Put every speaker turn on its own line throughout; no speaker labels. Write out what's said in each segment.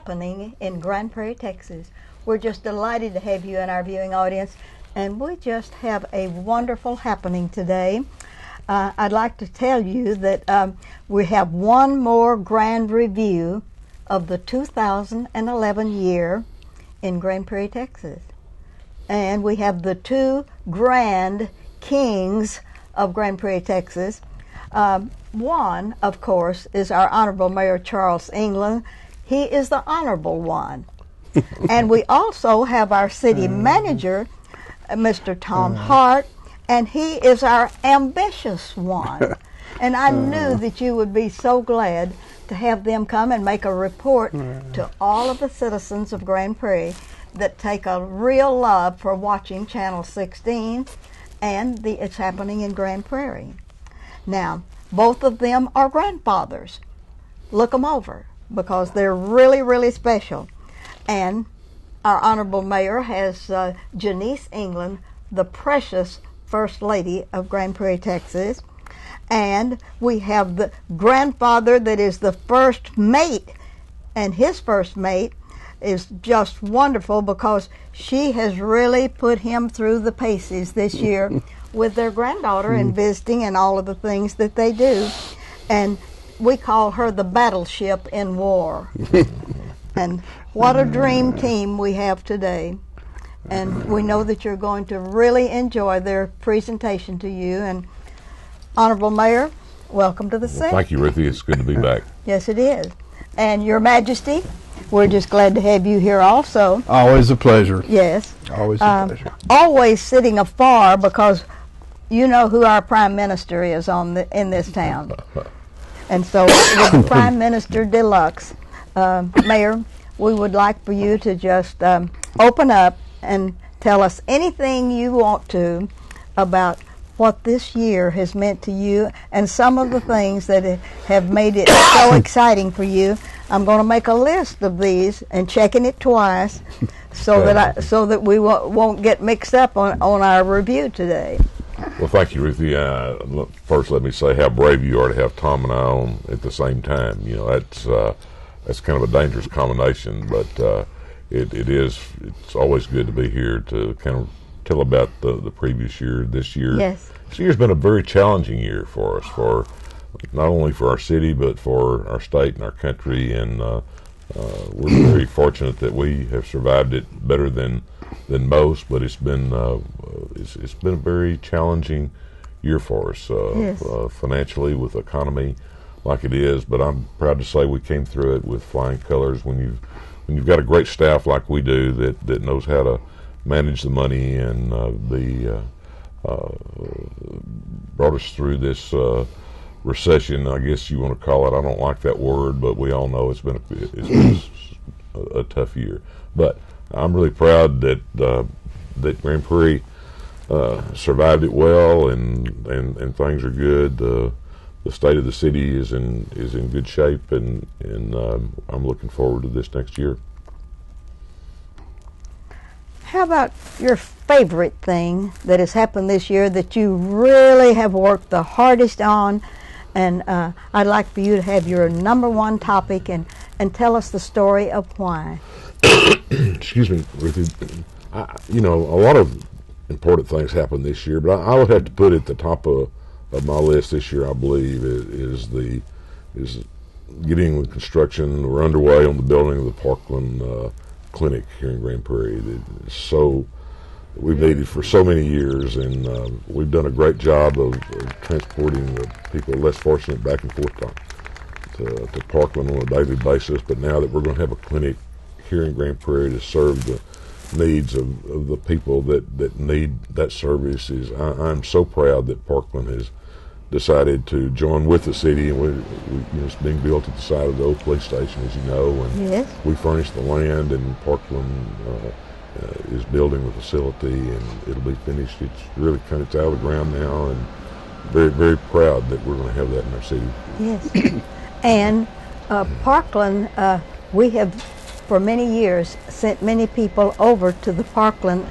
happening in Grand Prairie, Texas. We're just delighted to have you in our viewing audience, and we just have a wonderful happening today. I'd like to tell you that we have one more grand review of the 2011 year in Grand Prairie, Texas. And we have the two grand kings of Grand Prairie, Texas. One, of course, is our Honorable Mayor Charles England. He is the honorable one. And we also have our city manager, Mr. Tom Hart, and he is our ambitious one. And I knew that you would be so glad to have them come and make a report to all of the citizens of Grand Prairie that take a real love for watching Channel 16 and It's Happening in Grand Prairie. Now, both of them are grandfathers. Look them over because they're really, really special. And our Honorable Mayor has Janice England, the precious First Lady of Grand Prairie, Texas. And we have the grandfather that is the first mate, and his first mate is just wonderful because she has really put him through the paces this year with their granddaughter and visiting and all of the things that they do. And we call her the battleship in war. And what a dream team we have today. And we know that you're going to really enjoy their presentation to you. And Honorable Mayor, welcome to the set.
Thank you, Ruthie. It's good to be back.
Yes, it is. And Your Majesty, we're just glad to have you here also.
Always a pleasure.
Yes.
Always a pleasure.
Always sitting afar because you know who our Prime Minister is in this town. And so with the Prime Minister Deluxe, Mayor, we would like for you to just open up and tell us anything you want to about what this year has meant to you and some of the things that have made it so exciting for you. I'm going to make a list of these and checking it twice so that we won't get mixed up on our review today.
Well, thank you, Ruthie. First, let me say how brave you are to have Tom and I on at the same time. You know, that's kind of a dangerous combination, but it's always good to be here to kind of tell about the previous year. This year,
yes.
This year's been a very challenging year for us, for not only for our city but for our state and our country. And we're very fortunate that we have survived it better than most. But it's been a very challenging year for us
yes.
Financially, with the economy like it is. But I'm proud to say we came through it with flying colors. When you've got a great staff like we do that knows how to manage the money and brought us through this recession, I guess you want to call it. I don't like that word, but we all know it's been a tough year. But I'm really proud that Grand Prairie survived it well, and things are good. The state of the city is in good shape, and I'm looking forward to this next year.
How about your favorite thing that has happened this year that you really have worked the hardest on? And I'd like for you to have your number one topic and tell us the story of why.
Excuse me, Ruthie. A lot of important things happened this year, but I would have to put at the top of my list this year, I believe, is getting the construction. We're underway on the building of the Parkland clinic here in Grand Prairie. We've needed for so many years, and we've done a great job of transporting the people less fortunate back and forth to Parkland on a daily basis. But now that we're going to have a clinic here in Grand Prairie to serve the needs of the people that need that service, I'm so proud that Parkland has decided to join with the city, and it's being built at the side of the old police station, as you know, and
yes.
We furnished the land, and Parkland is building the facility, and it'll be finished. It's really it's out of the ground now, and very, very proud that we're going to have that in our city.
Yes. And Parkland, we have for many years sent many people over to the Parkland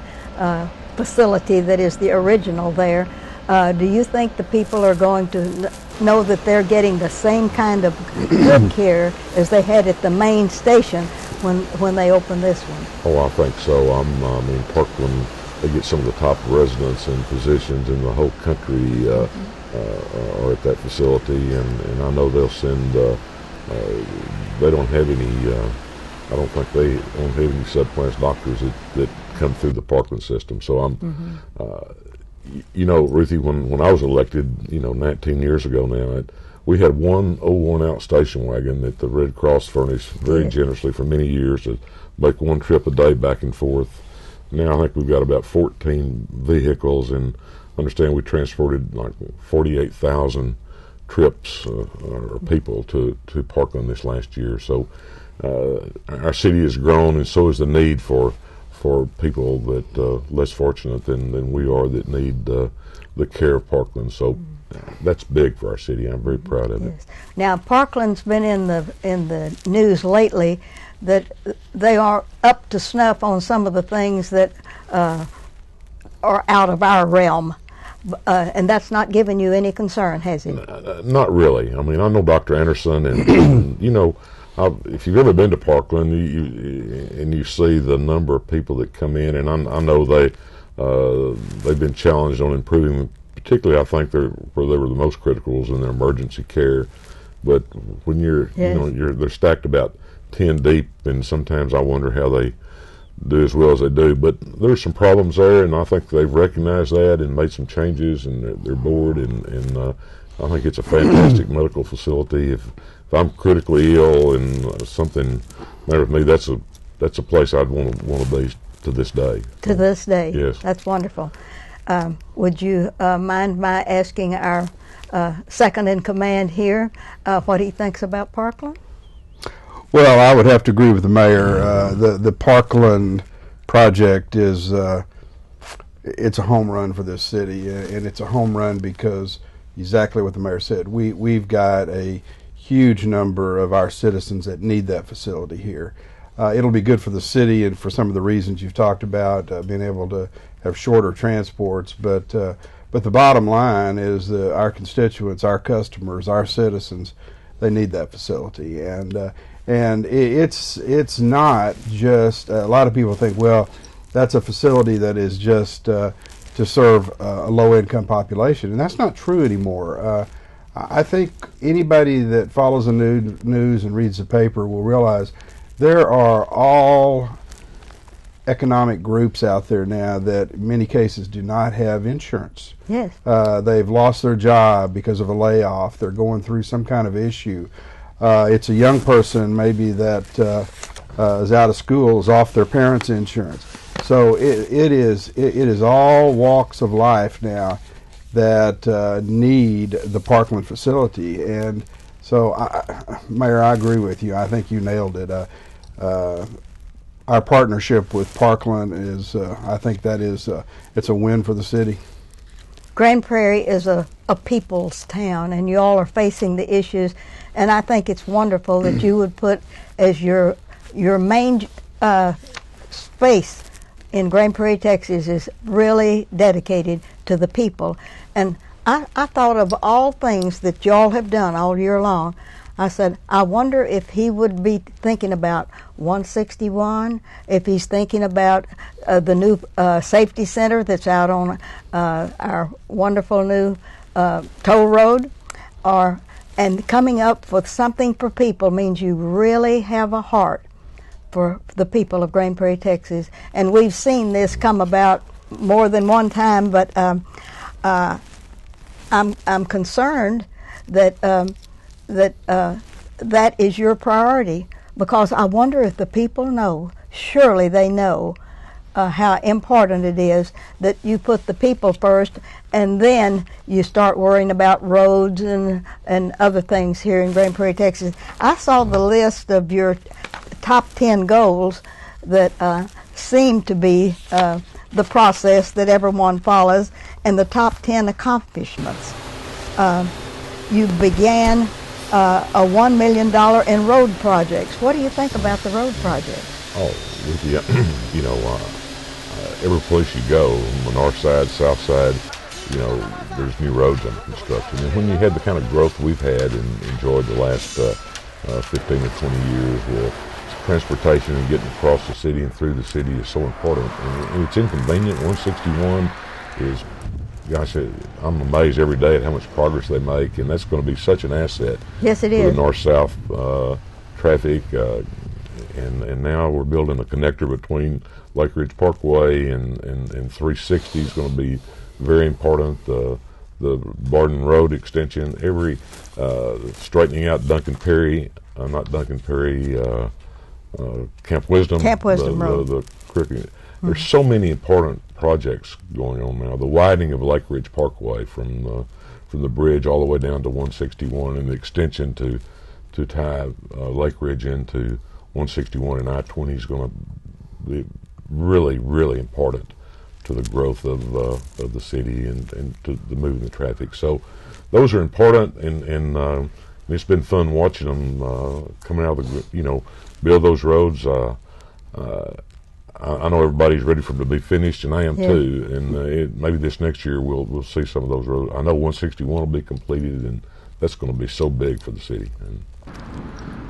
facility that is the original there. Do you think the people are going to know that they're getting the same kind of good care as they had at the main station when they open this one?
Oh, I think so. I mean, Parkland, they get some of the top residents and physicians in the whole country are at that facility, and I know they'll send. They don't have any. I don't think they don't have any subclass doctors that come through the Parkland system. So I'm. You know, Ruthie, when I was elected, 19 years ago now, we had one old worn-out station wagon that the Red Cross furnished very generously for many years to make one trip a day back and forth. Now I think we've got about 14 vehicles, and understand we transported like 48,000 trips or people to Parkland this last year. So our city has grown, and so is the need for people that less fortunate than we are that need the care of Parkland. So that's big for our city. I'm very proud of it.
Now Parkland's been in the news lately that they are up to snuff on some of the things that are out of our realm. And that's not giving you any concern, has it?
Not really. I mean, I know Dr. Anderson, and if you've ever been to Parkland, you see the number of people that come in, and I know they've been challenged on improving. Particularly, I think where they were the most critical was in their emergency care. But when they're stacked about 10 deep, and sometimes I wonder how they do as well as they do. But there's some problems there, and I think they've recognized that and made some changes, and they're bored, and I think it's a fantastic medical facility. If I'm critically ill and something matters with me, that's a place I'd want to be to this day.
To this day?
Yes.
That's wonderful. Would you mind my asking our second in command here what he thinks about Parkland?
Well, I would have to agree with the mayor. The Parkland project is it's a home run for this city, and it's a home run because exactly what the mayor said. We've got a huge number of our citizens that need that facility here. It'll be good for the city and for some of the reasons you've talked about, being able to have shorter transports. But the bottom line is that our constituents, our customers, our citizens, they need that facility, and it's not just a lot of people think, well, that's a facility that is just to serve a low-income population, and that's not true anymore. I think anybody that follows the news and reads the paper will realize there are all economic groups out there now that in many cases do not have insurance.
Yes.
They've lost their job because of a layoff. They're going through some kind of issue. It's a young person maybe that is out of school, is off their parents' insurance. So it is all walks of life now that need the Parkland facility. And so, Mayor, I agree with you. I think you nailed it. Our partnership with Parkland is, I think that is, it's a win for the city.
Grand Prairie is a people's town, and you all are facing the issues, and I think it's wonderful that you would put as your main space in Grand Prairie, Texas is really dedicated to the people. And I thought of all things that y'all have done all year long. I said, I wonder if he would be thinking about 161, if he's thinking about the new safety center that's out on our wonderful new toll road, and coming up with something for people means you really have a heart for the people of Grand Prairie, Texas. And we've seen this come about more than one time, but I'm concerned that that is your priority, because I wonder if the people know, surely they know, how important it is that you put the people first, and then you start worrying about roads and other things here in Grand Prairie, Texas. I saw the list of your top 10 goals that seem to be the process that everyone follows, and the top 10 accomplishments. You began a $1 million in road projects. What do you think about the road projects?
Oh, every place you go, on the north side, south side, there's new roads under construction. And when you had the kind of growth we've had and enjoyed the last 15 or 20 years with transportation and getting across the city and through the city is so important, and it's inconvenient. 161 is, gosh, I'm amazed every day at how much progress they make, and that's going to be such an asset.
Yes, it
for
is.
the north-south traffic, and now we're building a connector between Lake Ridge Parkway and 360 is going to be very important. The Barden Road extension, every straightening out Camp Wisdom.
Camp Wisdom Road.
The crooked. There's so many important projects going on now. The widening of Lake Ridge Parkway from the bridge all the way down to 161, and the extension to tie Lake Ridge into 161 and I-20 is going to be really, really important to the growth of the city and to the moving the traffic. So those are important, and it's been fun watching them coming out of the, build those roads. I know everybody's ready for them to be finished, and I am too. And maybe this next year we'll see some of those roads. I know 161 will be completed, and that's going to be so big for the city. And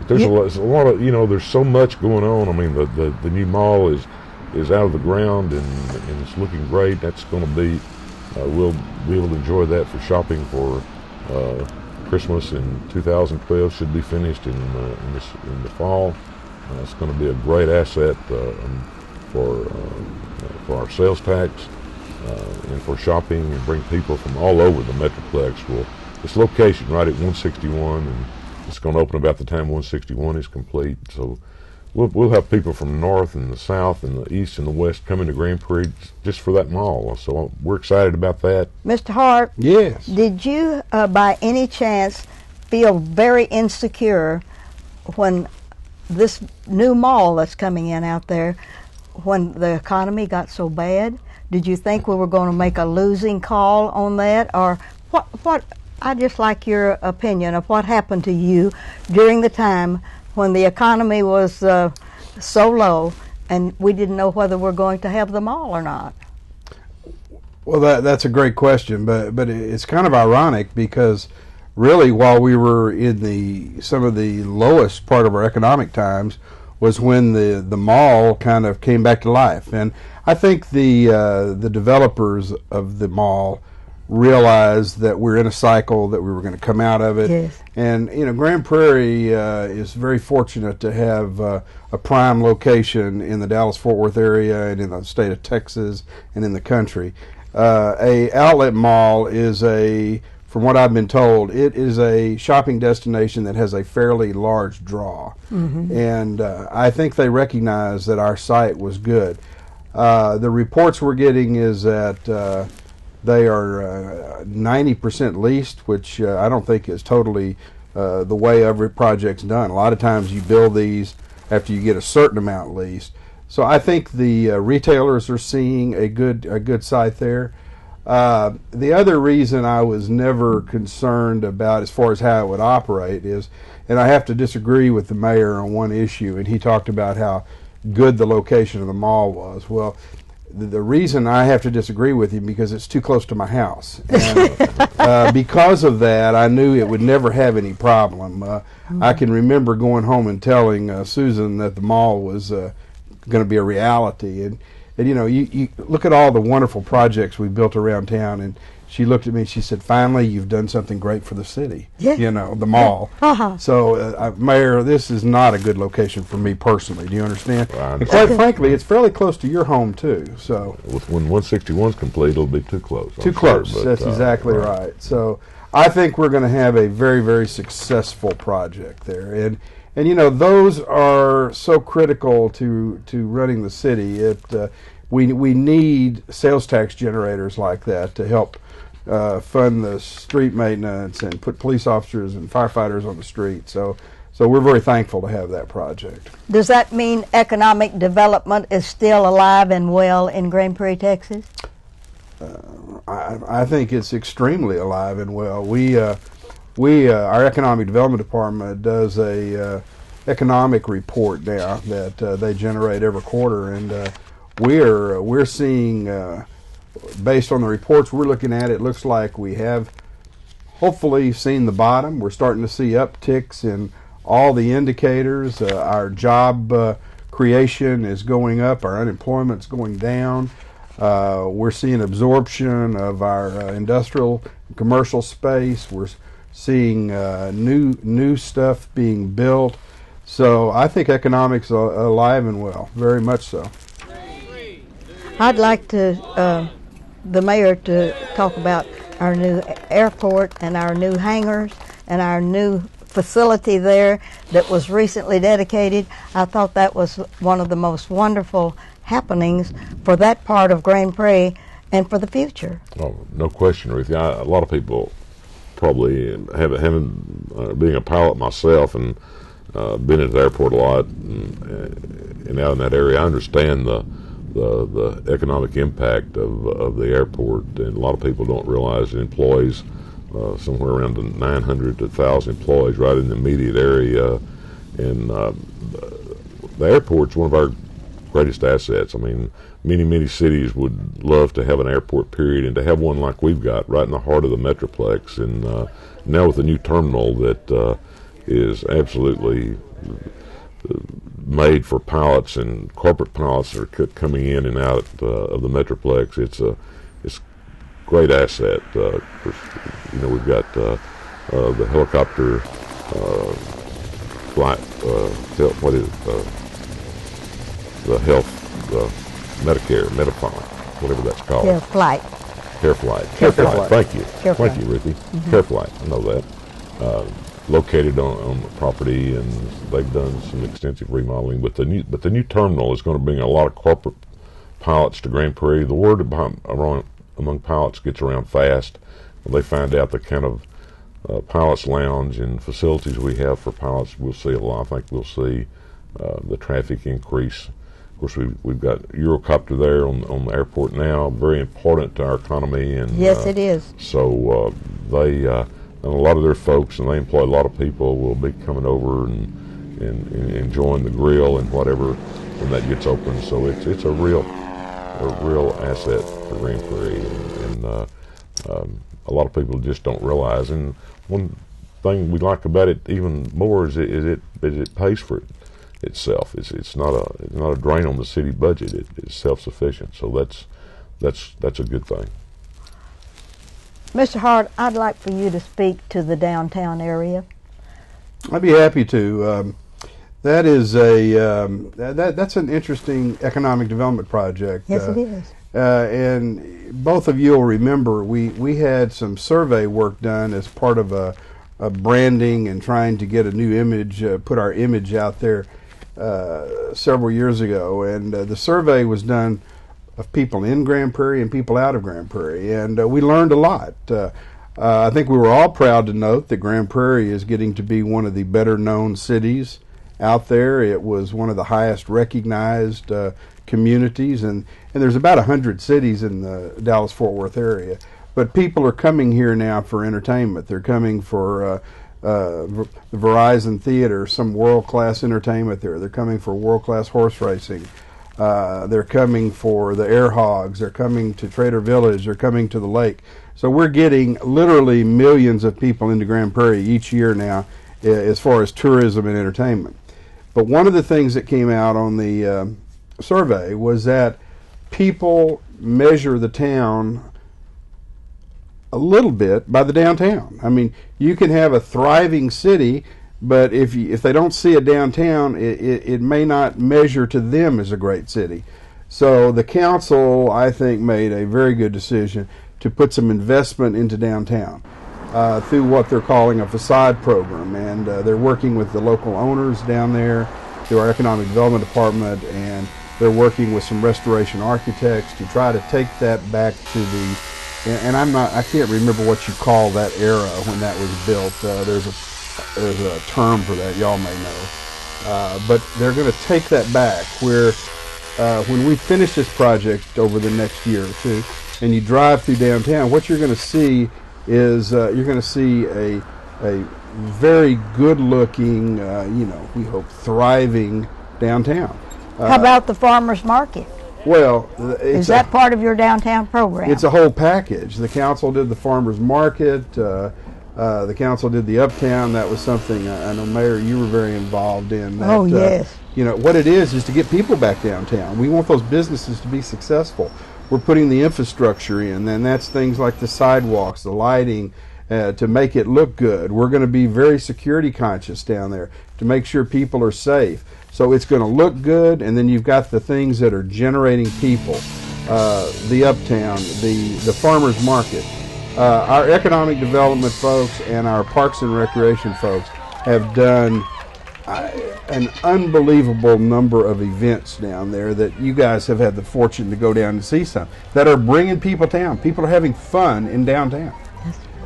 there's a lot of there's so much going on. I mean, the new mall is out of the ground, and it's looking great. That's going to be we'll be able to enjoy that for shopping for Christmas in 2012. Should be finished in the fall. It's going to be a great asset for our sales tax and for shopping, and bring people from all over the Metroplex. Well, it's location right at 161, and it's going to open about the time 161 is complete. So we'll have people from the north and the south and the east and the west coming to Grand Prairie just for that mall. So we're excited about that.
Mr. Hart,
Yes.
did you by any chance feel very insecure when this new mall that's coming in out there, when the economy got so bad? Did you think we were going to make a losing call on that? Or what I'd just like your opinion of what happened to you during the time when the economy was so low and we didn't know whether we're going to have the mall or not.
Well, that's a great question, but it's kind of ironic because really while we were in some of the lowest part of our economic times was when the mall kind of came back to life. And I think the developers of the mall realized that we're in a cycle, that we were going to come out of it.
Yes.
And Grand Prairie is very fortunate to have a prime location in the Dallas-Fort Worth area and in the state of Texas and in the country. A outlet mall is from what I've been told, it is a shopping destination that has a fairly large draw. Mm-hmm. And I think they recognize that our site was good. The reports we're getting is that they are 90% leased, which I don't think is totally the way every project's done. A lot of times you build these after you get a certain amount leased. So I think the retailers are seeing a good site there. The other reason I was never concerned about as far as how it would operate is, and I have to disagree with the mayor on one issue, and he talked about how good the location of the mall was. Well, the reason I have to disagree with him because it's too close to my house. And because of that, I knew it would never have any problem. I can remember going home and telling Susan that the mall was going to be a reality. And you look at all the wonderful projects we built around town, and she looked at me and she said, "Finally, you've done something great for the city."
Yeah.
The mall.
Yeah. Uh-huh.
So, Mayor, this is not a good location for me personally. Do you understand?
Right.
And quite frankly, it's fairly close to your home too. So,
When 161 is complete, it'll be too close.
too close. But, that's exactly right. So, I think we're going to have a very, very successful project there, and those are so critical to running the city. We need sales tax generators like that to help fund the street maintenance and put police officers and firefighters on the street. So we're very thankful to have that project.
Does that mean economic development is still alive and well in Grand Prairie, Texas?
I think it's extremely alive and well. Our economic development department does a economic report now that they generate every quarter, and we're seeing, based on the reports we're looking at, it looks like we have hopefully seen the bottom. We're starting to see upticks in all the indicators. Our job creation is going up. Our unemployment's going down. We're seeing absorption of our industrial and commercial space. We're seeing new stuff being built. So I think economics are alive and well, very much so.
I'd like to the mayor to talk about our new airport and our new hangars and our new facility there that was recently dedicated. I thought that was one of the most wonderful happenings for that part of Grand Prairie and for the future.
Oh, no question, Ruthie. A lot of people probably being a pilot myself and been at the airport a lot and out in that area, I understand the economic impact of the airport, and a lot of people don't realize it employs somewhere around 900 to 1,000 employees right in the immediate area, and the airport's one of our greatest assets. I mean, many cities would love to have an airport, period, and to have one like we've got right in the heart of the Metroplex, and now with a new terminal that is absolutely made for pilots and corporate pilots that are coming in and out of the Metroplex. It's a great asset. We've got the helicopter flight. What is it? The Medicare, Medifine, whatever that's called.
Care flight.
Care flight. Thank you. Thank you, Ruthie. Care flight. I know that. Located on the property, and they've done some extensive remodeling. But the new terminal is going to bring a lot of corporate pilots to Grand Prairie. The word among pilots gets around fast. When they find out the kind of pilots' lounge and facilities we have for pilots, we'll see a lot. I think we'll see the traffic increase. Of course, we've got Eurocopter there on the airport now, very important to our economy. And
yes, it is.
So they and a lot of their folks, and they employ a lot of people, will be coming over and enjoying the grill and whatever when that gets open. So it's a real asset for Grand Prairie, and a lot of people just don't realize. And one thing we like about it even more is it pays for itself. It's not a drain on the city budget. It's self-sufficient. So that's a good thing.
Mr. Hart, I'd like for you to speak to the downtown area.
I'd be happy to. That is that's an interesting economic development project.
Yes, it is.
And both of you will remember we had some survey work done as part of a branding and trying to get a new image, put our image out there several years ago. And the survey was done of people in Grand Prairie and people out of Grand Prairie, and we learned a lot. I think we were all proud to note that Grand Prairie is getting to be one of the better known cities out there. It was one of the highest recognized communities, and there's about 100 cities in the Dallas-Fort Worth area. But people are coming here now for entertainment. They're coming for the Verizon Theater, some world-class entertainment there. They're coming for world-class horse racing. They're coming for the air hogs. They're coming to Trader Village. They're coming to the lake. So we're getting literally millions of people into Grand Prairie each year now as far as tourism and entertainment. But one of the things that came out on the survey was that people measure the town a little bit by the downtown. I mean, you can have a thriving city, but if they don't see a downtown, it may not measure to them as a great city. So the council, I think, made a very good decision to put some investment into downtown through what they're calling a facade program. And they're working with the local owners down there through our economic development department, and they're working with some restoration architects to try to take that back to the, and I can't remember what you call that era when that was built. There's a term for that, y'all may know. But they're going to take that back where when we finish this project over the next year or two, and you drive through downtown, what you're going to see is you're going to see a very good-looking, we hope, thriving downtown.
How about the farmers market?
Well,
is that part of your downtown program?
It's a whole package. The council did the farmers market. The council did the Uptown. That was something I know, Mayor, you were very involved in. That,
Oh, yes.
What it is to get people back downtown. We want those businesses to be successful. We're putting the infrastructure in, and that's things like the sidewalks, the lighting, to make it look good. We're going to be very security conscious down there to make sure people are safe. So it's going to look good, and then you've got the things that are generating people. The Uptown, the farmers market. Our economic development folks and our parks and recreation folks have done an unbelievable number of events down there that you guys have had the fortune to go down and see some that are bringing people down. People are having fun in downtown.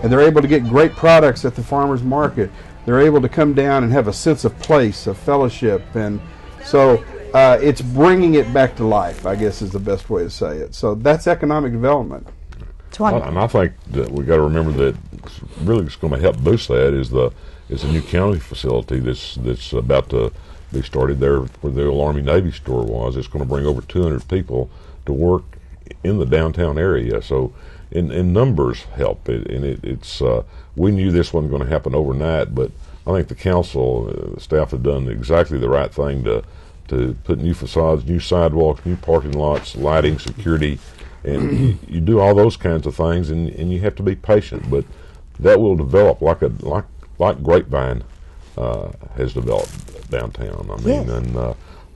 And they're able to get great products at the farmers market. They're able to come down and have a sense of place, of fellowship. And so it's bringing it back to life, I guess is the best way to say it. So that's economic development.
And I think that we got to remember that really what's going to help boost that is a new county facility that's about to be started there where the old Army Navy store was. It's going to bring over 200 people to work in the downtown area. So in numbers help. It's we knew this wasn't going to happen overnight, but I think the council, the staff have done exactly the right thing to put new facades, new sidewalks, new parking lots, lighting, security. And you do all those kinds of things, and you have to be patient. But that will develop like Grapevine has developed downtown. I mean,
yes.
And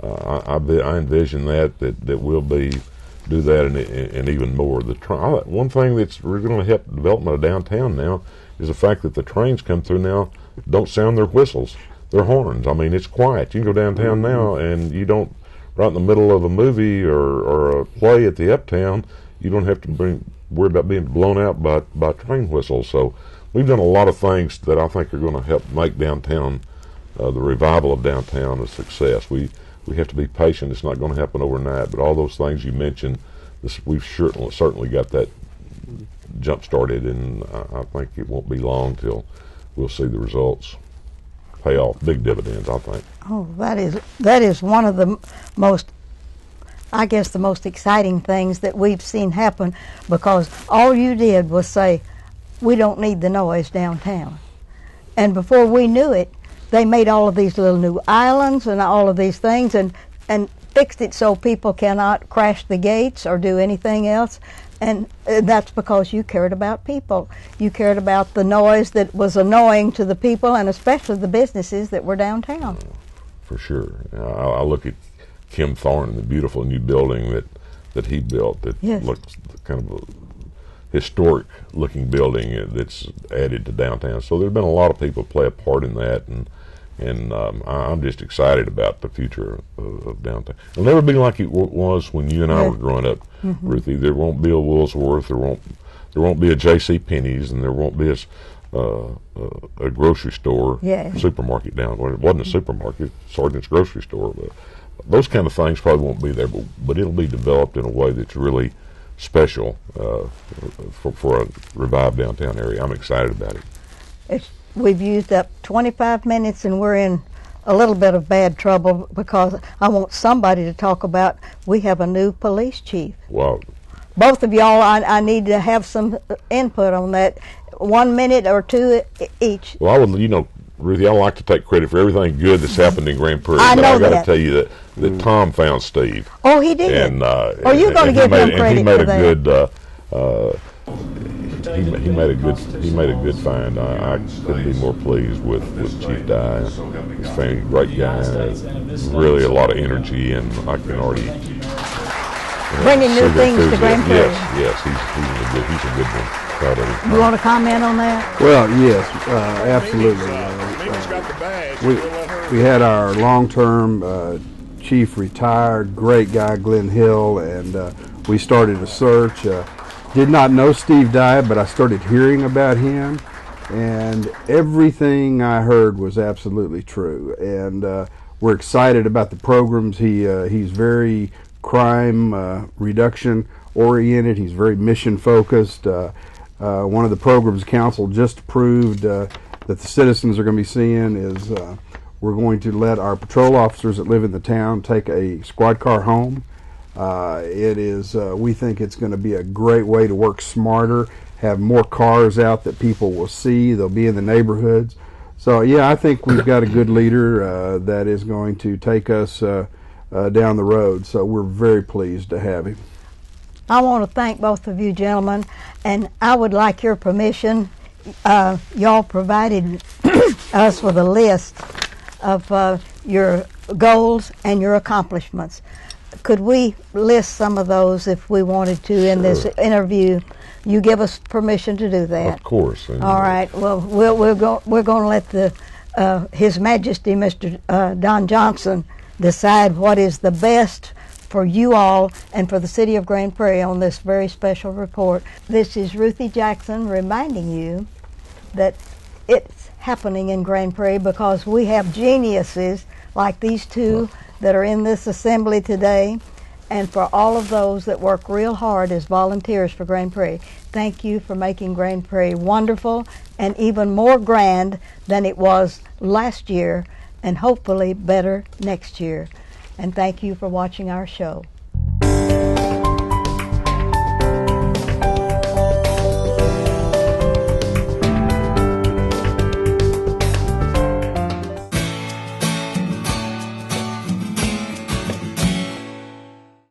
I envision that we'll do that and even more. One thing that's really going to help the development of downtown now is the fact that the trains come through now don't sound their whistles, their horns. I mean, it's quiet. You can go downtown now, and you don't. Right in the middle of a movie or a play at the Uptown, you don't have to worry about being blown out by train whistles. So we've done a lot of things that I think are going to help make downtown, the revival of downtown, a success. We have to be patient. It's not going to happen overnight. But all those things you mentioned, we've certainly got that jump started, and I think it won't be long till we'll see the results pay off big dividends, I think.
Oh, that is one of the most, I guess, the most exciting things that we've seen happen, because all you did was say, we don't need the noise downtown. And before we knew it, they made all of these little new islands and all of these things and fixed it so people cannot crash the gates or do anything else. And that's because you cared about people. You cared about the noise that was annoying to the people, and especially the businesses that were downtown.
For sure. I look at Kim Thorne, the beautiful new building that he built that
yes.
looks kind of a historic looking building that's added to downtown. So there's been a lot of people play a part in that, and I'm just excited about the future of downtown. It'll never be like it was when you and I were growing up, mm-hmm. Ruthie. There won't be a Woolsworth, there won't be a J.C. Penney's, and there won't be a grocery store, supermarket down. Well, it wasn't a supermarket, Sergeant's grocery store. But those kind of things probably won't be there, but it'll be developed in a way that's really special for a revived downtown area. I'm excited about it.
We've used up 25 minutes, and we're in a little bit of bad trouble because I want somebody to talk about, we have a new police chief.
Wow.
Both of y'all, I need to have some input on that. 1 minute or two each.
Well, Ruthie, I like to take credit for everything good that's happened in Grand Prairie.
I know
but I got to tell you that Tom found Steve.
Oh, he did.
And
you're going to give him credit for that.
He made a good find. I couldn't be more pleased with Chief Dye. He's a great guy, really a lot of energy, and I can already
bringing new things to Grand Prairie.
Yes, he's a good one. Proud of him.
You want to comment on that?
Well, yes, absolutely. We had our long-term chief retired, great guy, Glenn Hill, and we started a search. Did not know Steve Dye, but I started hearing about him, and everything I heard was absolutely true. And we're excited about the programs. He's very crime reduction oriented. He's very mission focused. One of the programs council just approved that the citizens are going to be seeing is we're going to let our patrol officers that live in the town take a squad car home. We think it's going to be a great way to work smarter, have more cars out that people will see. They'll be in the neighborhoods. So, yeah, I think we've got a good leader that is going to take us down the road. So we're very pleased to have him.
I want to thank both of you gentlemen, and I would like your permission. Y'all provided us with a list of your goals and your accomplishments. Could we list some of those if we wanted to in this interview? You give us permission to do that?
Of course.
All right. Well, we're going to let His Majesty, Mr. Don Johnson, decide what is the best for you all and for the city of Grand Prairie on this very special report. This is Ruthie Jackson reminding you that it's happening in Grand Prairie because we have geniuses like these two that are in this assembly today, and for all of those that work real hard as volunteers for Grand Prairie. Thank you for making Grand Prairie wonderful and even more grand than it was last year, and hopefully better next year. And thank you for watching our show.